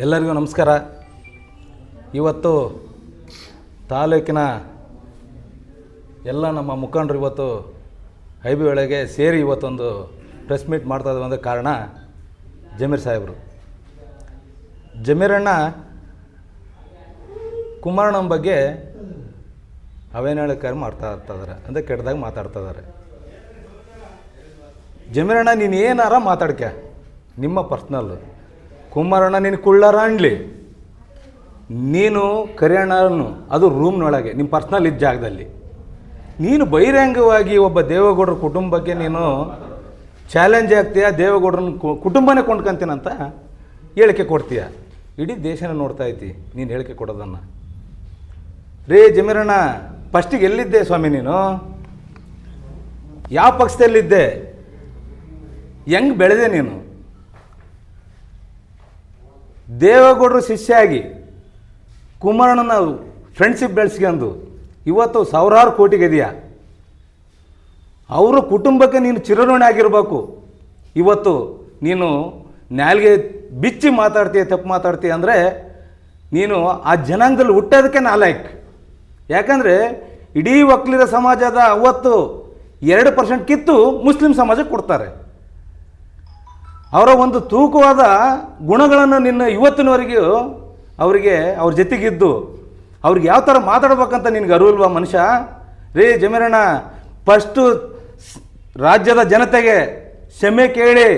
ಎಲ್ಲರಿಗೂ ನಮಸ್ಕಾರ. ಇವತ್ತು ತಾಲೂಕಿನ ಎಲ್ಲ ನಮ್ಮ ಮುಖಂಡರು ಇವತ್ತು ಐಬಿ ಒಳಗೆ ಸೇರಿ ಇವತ್ತೊಂದು ಪ್ರೆಸ್ ಮೀಟ್ ಮಾಡ್ತಾ ಇದ್ದೀವಿ ಅಂದರೆ ಕಾರಣ ಜಮೀರ್ ಸಾಹೇಬರು. ಜಮೀರಣ್ಣ ಕುಮಾರಣ್ಣನ ಬಗ್ಗೆ ಅವೇನಳಿಕೆ ಮಾಡ್ತಾ ಇರ್ತಿದ್ದಾರೆ, ಅಂದರೆ ಕೆಟ್ಟದಾಗ ಮಾತಾಡ್ತಾ ಇದ್ದಾರೆ. ಜಮೀರಣ್ಣ ನೀನು ಏನಾರ ಮಾತಾಡ್ಕೆ, ನಿಮ್ಮ ಪರ್ಸ್ನಲ್ಲು. ಕುಮಾರಣ್ಣ ನೀನು ಕುಳ್ಳಾರ ಅನ್ಲಿ, ನೀನು ಕರಿಯಣ್ಣನು ಅದು ರೂಮ್ನೊಳಗೆ ನಿಮ್ಮ ಪರ್ಸ್ನಲ್ ಇದ್ದ ಜಾಗದಲ್ಲಿ ನೀನು ಬಹಿರಂಗವಾಗಿ ಒಬ್ಬ ದೇವೇಗೌಡರ ಕುಟುಂಬಕ್ಕೆ ನೀನು ಚಾಲೆಂಜ್ ಆಗ್ತೀಯ, ದೇವೇಗೌಡರನ್ನ ಕುಟುಂಬನೇ ಕೊಂಡ್ಕೊಂತೀನಂತ ಹೇಳಿಕೆ ಕೊಡ್ತೀಯ. ಇಡೀ ದೇಶನ ನೋಡ್ತಾ ಐತಿ ನೀನು ಹೇಳಿಕೆ ಕೊಡೋದನ್ನು. ರೇ ಜಮೀರಣ್ಣ, ಫಸ್ಟಿಗೆ ಎಲ್ಲಿದ್ದೆ ಸ್ವಾಮಿ ನೀನು? ಯಾವ ಪಕ್ಷದಲ್ಲಿದ್ದೆ? ಹೆಂಗೆ ಬೆಳೆದೆ ನೀನು? ದೇವೇಗೌಡರು ಶಿಷ್ಯ ಆಗಿ ಕುಮಾರಣ್ಣನ ಫ್ರೆಂಡ್ಶಿಪ್ ಬೆಳೆಸ್ಕೊಂಡು ಇವತ್ತು ಸಾವಿರಾರು ಕೋಟಿಗಿದೆಯಾ. ಅವರ ಕುಟುಂಬಕ್ಕೆ ನೀನು ಚಿರಋಣಿ ಆಗಿರಬೇಕು. ಇವತ್ತು ನೀನು ನಾಲ್ಗೆ ಬಿಚ್ಚಿ ಮಾತಾಡ್ತೀಯ, ತಪ್ಪು ಮಾತಾಡ್ತೀಯ ಅಂದರೆ ನೀನು ಆ ಜನಾಂಗದಲ್ಲಿ ಹುಟ್ಟೋದಕ್ಕೆ ನಾಲಾಯಕ್. ಯಾಕಂದರೆ ಇಡೀ ಒಕ್ಕಲಿಗರ ಸಮಾಜದ ಅವತ್ತು 2% ಕಿತ್ತು ಮುಸ್ಲಿಂ ಸಮಾಜಕ್ಕೆ ಕೊಡ್ತಾರೆ. ಅವರ ಒಂದು ತೂಕವಾದ ಗುಣಗಳನ್ನು ನಿನ್ನ ಇವತ್ತಿನವರೆಗೂ ಅವರಿಗೆ ಅವ್ರ ಜೊತೆಗಿದ್ದು ಅವ್ರಿಗೆ ಯಾವ ಥರ ಮಾತಾಡ್ಬೇಕಂತ ನಿನಗೆ ಅರಿವಿಲ್ವಾ ಮನುಷ್ಯ? ರೇ ಜಮೀರಣ್ಣ, ಫಸ್ಟು ರಾಜ್ಯದ ಜನತೆಗೆ ಕ್ಷಮೆ ಕೇಳಿ,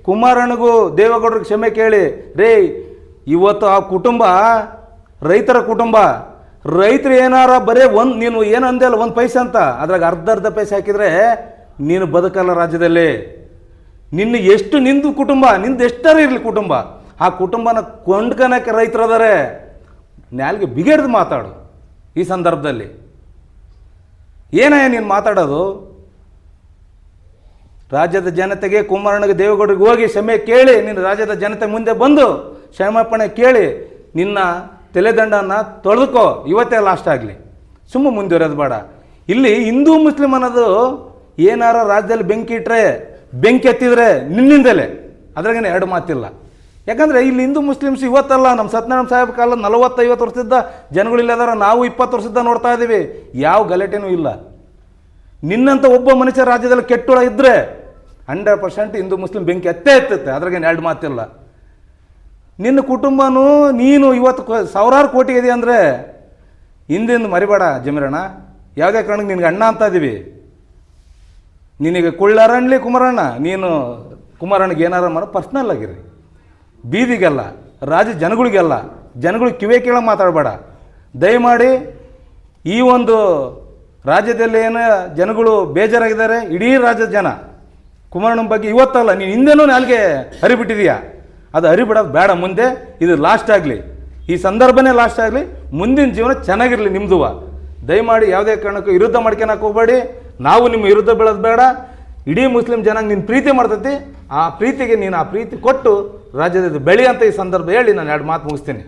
ಕುಮಾರಣ್ಣಗೂ ದೇವೇಗೌಡರಿಗೆ ಕ್ಷಮೆ ಕೇಳಿ. ರೇ ಇವತ್ತು ಆ ಕುಟುಂಬ ರೈತರ ಕುಟುಂಬ. ರೈತರು ಏನಾರ ಬರೀ ನೀನು ಏನು ಅಂದೆ ಅಲ್ಲ 1 ಪೈಸೆ ಅಂತ, ಅದ್ರಾಗ ಅರ್ಧ ಪೈಸೆ ಹಾಕಿದರೆ ನೀನು ಬದುಕಲ್ಲ ರಾಜ್ಯದಲ್ಲಿ. ನಿಂದು ಕುಟುಂಬ, ನಿಂದು ಎಷ್ಟಾರ ಇರಲಿ ಕುಟುಂಬ, ಆ ಕುಟುಂಬನ ಕೊಂಡ್ಕನಕ್ಕೆ ರೈತರದಾರೆ. ನಾಲ್ಗೆ ಬಿಗಿಡ್ದು ಮಾತಾಡು. ಈ ಸಂದರ್ಭದಲ್ಲಿ ಏನಯ್ಯ ನೀನು ಮಾತಾಡೋದು? ರಾಜ್ಯದ ಜನತೆಗೆ, ಕುಮಾರಣ್ಣಗೆ, ದೇವೇಗೌಡರಿಗೆ ಹೋಗಿ ಕ್ಷಮೆ ಕೇಳಿ, ನಿನ್ನ ರಾಜ್ಯದ ಜನತೆ ಮುಂದೆ ಬಂದು ಕ್ಷಮಾಪಣೆ ಕೇಳಿ ನಿನ್ನ ತಲೆದಂಡನ್ನು ತೊಳೆದುಕೋ. ಇವತ್ತೇ ಲಾಸ್ಟ್ ಆಗಲಿ, ಸುಮ್ಮ ಮುಂದುವರೆಯೋದು ಬೇಡ. ಇಲ್ಲಿ ಹಿಂದೂ ಮುಸ್ಲಿಂ ಅನ್ನೋದು ಏನಾರ ರಾಜ್ಯದಲ್ಲಿ ಬೆಂಕಿ ಇಟ್ಟರೆ, ಬೆಂಕಿ ಎತ್ತಿದ್ರೆ ನಿನ್ನಿಂದಲೇ, ಅದ್ರಾಗೇನೆ ಎರಡು ಮಾತಿಲ್ಲ. ಯಾಕಂದರೆ ಇಲ್ಲಿ ಹಿಂದೂ ಮುಸ್ಲಿಮ್ಸ್ ಇವತ್ತಲ್ಲ, ನಮ್ಮ ಸತ್ಯನಾರಾಯಣ ಸಾಹೇಬ್ ಕಾಲ 40-50 ವರ್ಷದ ಜನಗಳಿಲ್ಲದಾರ, ನಾವು 20 ವರ್ಷದ ನೋಡ್ತಾ ಇದ್ದೀವಿ. ಯಾವ ಗಲಾಟೆನೂ ಇಲ್ಲ. ನಿನ್ನಂಥ ಒಬ್ಬ ಮನುಷ್ಯ ರಾಜ್ಯದಲ್ಲಿ ಕೆಟ್ಟುಳ ಇದ್ದರೆ 100% ಹಿಂದೂ ಮುಸ್ಲಿಂ ಬೆಂಕಿ ಎತ್ತುತ್ತೆ, ಅದ್ರಾಗೇನು ಎರಡು ಮಾತಿಲ್ಲ. ನಿನ್ನ ಕುಟುಂಬನೂ ನೀನು ಇವತ್ತು ಸಾವಿರಾರು ಕೋಟಿ ಇದೆ ಅಂದರೆ ಹಿಂದಿಂದ ಮರಿಬೇಡ ಜಮೀರಣ್ಣ. ಯಾವುದೇ ಕಾರಣಕ್ಕೆ ನಿನಗೆ ಅಣ್ಣ ಅಂತ ಇದ್ದೀವಿ. ನಿನಗೆ ಕುಳ್ಳಾರಣ್ಲಿ ಕುಮಾರಣ್ಣ, ನೀನು ಕುಮಾರಣ್ಣಗೆ ಏನಾರ ಮಾಡೋ ಪರ್ಸ್ನಲ್ ಆಗಿರಿ, ಬೀದಿಗೆಲ್ಲ, ರಾಜ್ಯ ಜನಗಳಿಗೆಲ್ಲ, ಜನಗಳಿಗೆ ಕಿವಿ ಕೇಳ ಮಾತಾಡಬೇಡ ದಯಮಾಡಿ. ಈ ಒಂದು ರಾಜ್ಯದಲ್ಲಿ ಏನು ಜನಗಳು ಬೇಜಾರಾಗಿದ್ದಾರೆ, ಇಡೀ ರಾಜ್ಯದ ಜನ ಕುಮಾರಣ್ಣನ ಬಗ್ಗೆ ಇವತ್ತಲ್ಲ, ನೀನು ಹಿಂದೆನೂ ನಾಲ್ಗೆ ಹರಿಬಿಟ್ಟಿದೀಯಾ. ಅದು ಹರಿಬಿಡೋದು ಬೇಡ. ಮುಂದೆ ಇದು ಲಾಸ್ಟ್ ಆಗಲಿ, ಈ ಸಂದರ್ಭನೇ ಲಾಸ್ಟ್ ಆಗಲಿ. ಮುಂದಿನ ಜೀವನ ಚೆನ್ನಾಗಿರಲಿ ನಿಮ್ಮದುವ. ದಯಮಾಡಿ ಯಾವುದೇ ಕಾರಣಕ್ಕೂ ವಿರುದ್ಧ ಮಾಡ್ಕೊಳಕ್ಕೆ ಹೋಗಬೇಡಿ. ನಾವು ನಿಮ್ಮ ವಿರುದ್ಧ ಬೀಳೋದು ಬೇಡ. ಇಡೀ ಮುಸ್ಲಿಂ ಜನಾಂಗ ನಿನ್ನ ಪ್ರೀತಿ ಮಾಡ್ತೈತಿ. ಆ ಪ್ರೀತಿಗೆ ನೀನು ಆ ಪ್ರೀತಿ ಕೊಟ್ಟು ರಾಜ್ಯದ ಬೆಳೆ ಅಂತ ಈ ಸಂದರ್ಭ ಹೇಳಿ ನಾನು 2 ಮಾತು ಮುಗಿಸ್ತೀನಿ.